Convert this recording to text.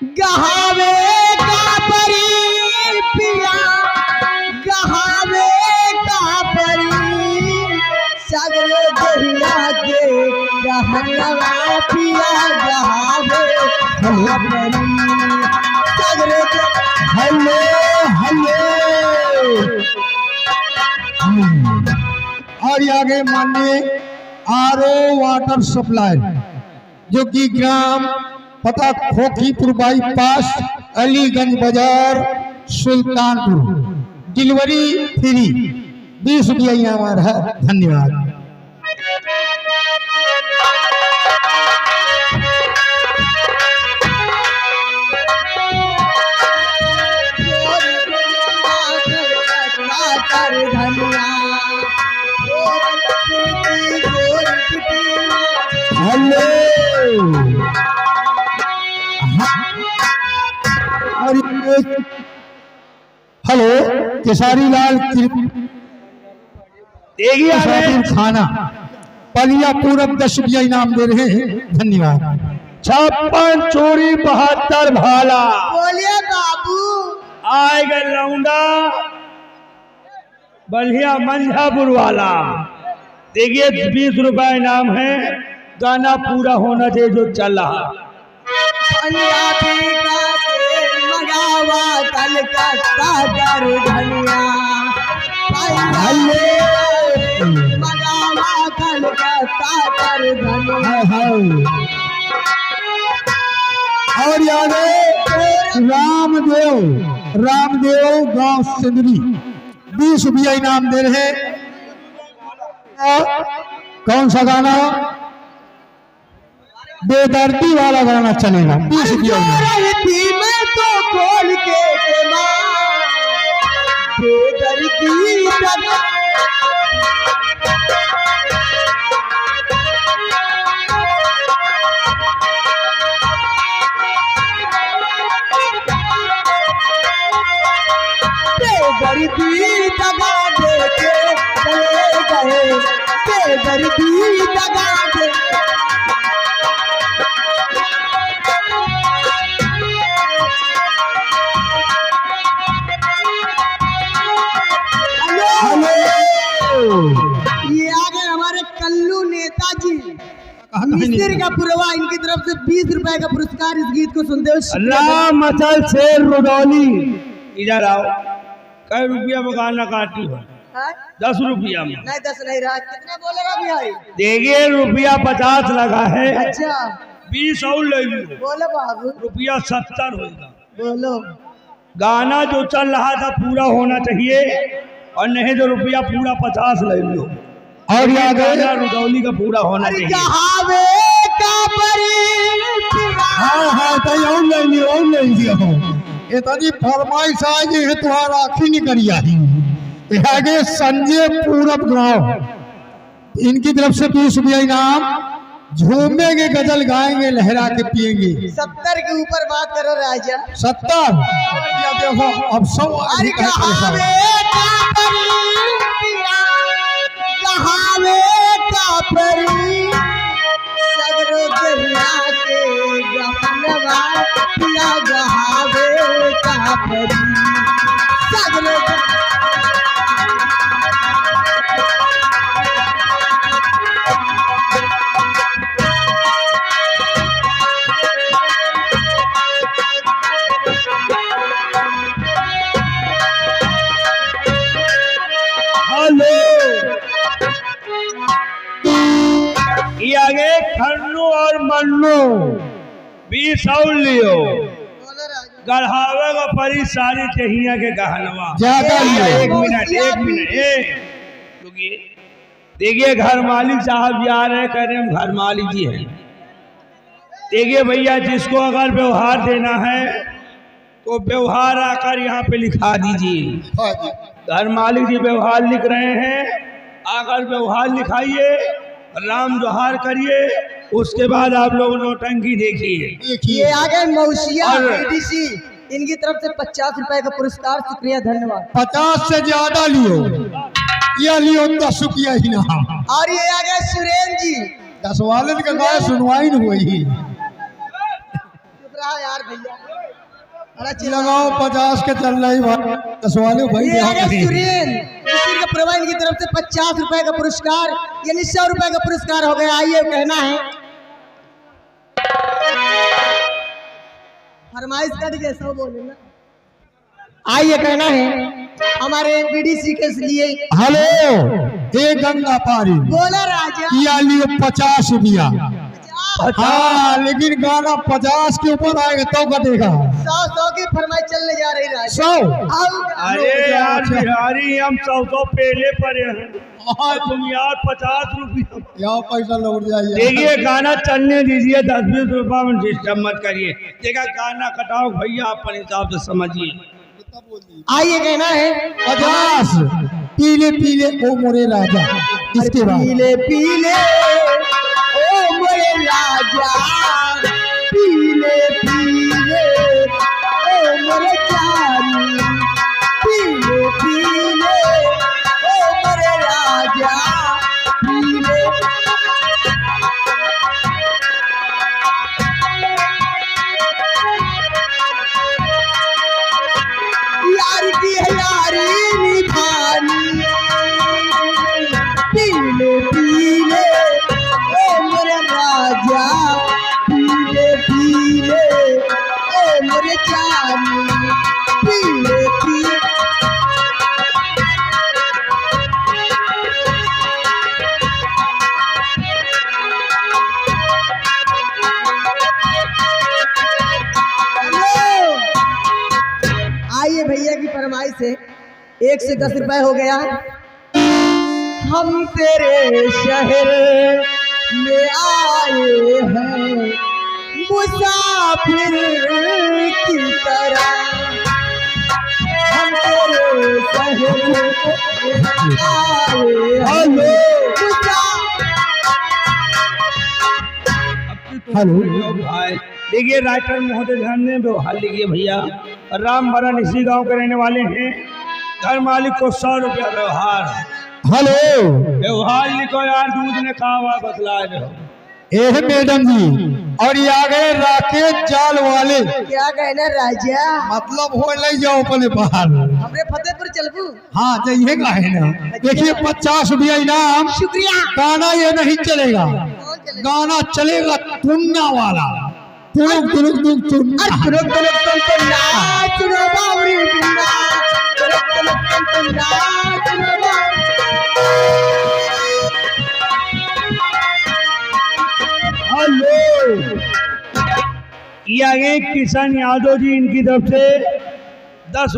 गहावे का परी पिया गहावे का परी सगरे दहिया के गहनवा पिया गहावे का परी सगरे हेलो हेलो। और आगे माननीय आरओ वाटर सप्लाई जो कि ग्राम पता खोखीपुर बाईपास अलीगंज बाजार सुल्तानपुर डिलीवरी फ्री 20 रुपया इनाम है। धन्यवाद। हेलो हेलो केसारी लाल खाना पलिया पूरब 10 रुपया इनाम दे रहे हैं। धन्यवाद। 56 चोरी 72 भाला। बोलिए बाबू। आए गए लौंडा बलिया मंझापुर वाला। देखिए 20 रुपए इनाम है। गाना पूरा होना चाहिए जो चल रहा। पंजाबी का तेल मंगावा कलकत्ता कर धनिया मंगावा कलकत्ता कर धनिया। और याद रामदेव गांव सिंदरी 20 रुपया इनाम दे रहे हैं। कौन सा गाना? बेदर्दी वाला गाना चलेगा। 20 रुपया मैं तो खोल के बेदर्दी बेदर्दी दगा दे के चले गए बेदर्दी दगा दे। ये आगे हमारे कल्लू नेताजी मिस्र का पुरवा इनकी तरफ से 20 रुपए का पुरस्कार इस गीत को सुनते हुए। राम मचल शेर रुदौली इधर आओ। कई रुपया में गाना काटी हो? 10 रुपया में। नहीं 10 नहीं रहा। कितना बोलेगा भाई? देखिए रुपया 50 लगा है। अच्छा 20 और ले लो। बोलो बाबू। रुपया 70 होगा। बोलो। गाना जो चल रहा था पूरा होना चाहिए और नहीं तो रुपया पूरा 50 ले लो। और याद गाना रुदौली का पूरा होना चाहिए। गहावे का परी हाँ तो और ले लियो इतनी फरमाइश आई है तुम्हारा आखिर नहीं करिया आगे संजय पूरब गांव इनकी तरफ से 20 रुपया इनाम। झूमेंगे गजल गाएंगे लहरा के पिएंगे। 70 के ऊपर बात करो राजा। 70 देखो अब 100 गहावे का परी सगरो दरिया के गहनवा पिया गहावे का परी सगरो आगे खन्नू और मन्नू 20 और लियो। गढ़ावे का परी सारी चहिया के गहनवा। एक मिनट देखिए घर मालिक साहब जा रहे कह रहे हम घर मालिक जी हैं। देखिए भैया जिसको अगर व्यवहार देना है तो व्यवहार आकर यहाँ पे लिखा दीजिए। घर मालिक जी व्यवहार लिख रहे हैं। आकर व्यवहार लिखाइए राम जोहार करिए उसके बाद आप लोग नौटंकी देखिए। ये आगे मौसिया डीडीसी इनकी तरफ से 50 रुपए का पुरस्कार। शुक्रिया धन्यवाद। 50 से ज्यादा लियो या लियो 10 रुपया ही ना। और ये आगे सुरेंद्र जी 10 वाले का गाय सुनवाई नहीं हुई। चुप रहा यार भैया। लगाओ 50 के चल रही भाई, 10 वाले भाई ये यहाँ आ गए कहीं। सुरेंद्र मिस्र का प्रवाह इनकी तरफ से 50 रुपए का पुरस्कार यानी 100 रुपए का पुरस्कार हो गया। आइए कहना है फरमाइश कट गए 100 बोले ना। आइए कहना है हमारे बीडीसी के लिए हेलो, एक गंगा पारी बोला राजा किया लियो 50 रुपया। हाँ, लेकिन गाना 50 के ऊपर आएगा तो कटेगा 100 की फरमाइश चलने जा रही राजा। 100। अरे यार बिहारी हम 100 पहले पर हैं और तुम यार 50 रुपये। यहाँ पैसा लौट जाइए। देखिए गाना चलने दीजिए, 10-20 रुपये में डिस्टर्ब मत करिए। देखा गाना कटाओ भैया, अपने हिसाब से समझिए। आइए कहना है 50 पीले पीले ओ मोरे राजा। इसके बाद पीले पीले ओ मोरे राजा, पीले पीले ओ मोरे जानी, पीले पीले ओ मोरे राजा, पीले यार की है यारी निभानी, पीले पीले ओ मेरे राजा, पीले पीले ओ मेरे जानी, पीले पीले आइए भैया की फरमाइश से 1 से 10 रुपए हो गया। हम तेरे शहर में आए हैं मुसाफिर की तरह, हम तेरे शहर में आए हैं हेलो भाई देखिए राइटर महोदय ध्यान दें, व्यवहार लिखिए भैया। राम बरन इसी गांव के रहने वाले हैं। घर मालिक को 100 रुपया व्यवहार। हेलो, व्यवहार लिखो यार, दूध ने कहा हुआ बतला रहे हो। एह मैडम जी, और ये आ गए राकेश जाल वाले। क्या कहना राजा, मतलब हो ले जाओ अपने बाहर। हमरे फतेहपुर चलबू। हाँ जाइए का है ना। देखिए 50 रुपया इनाम। शुक्रिया। गाना ये नहीं चलेगा, कौन चलेगा? गाना चलेगा टुन्ना वाला। तुरुक तुरुक तुरुक टुन्ना। तुरुक तुरुक तुम नाच रो बावरी बिन्ना, तुरुक तुरुक तुम नाच रो बावरी। हेलो, ये आ गए किशन यादव जी, इनकी तरफ से 10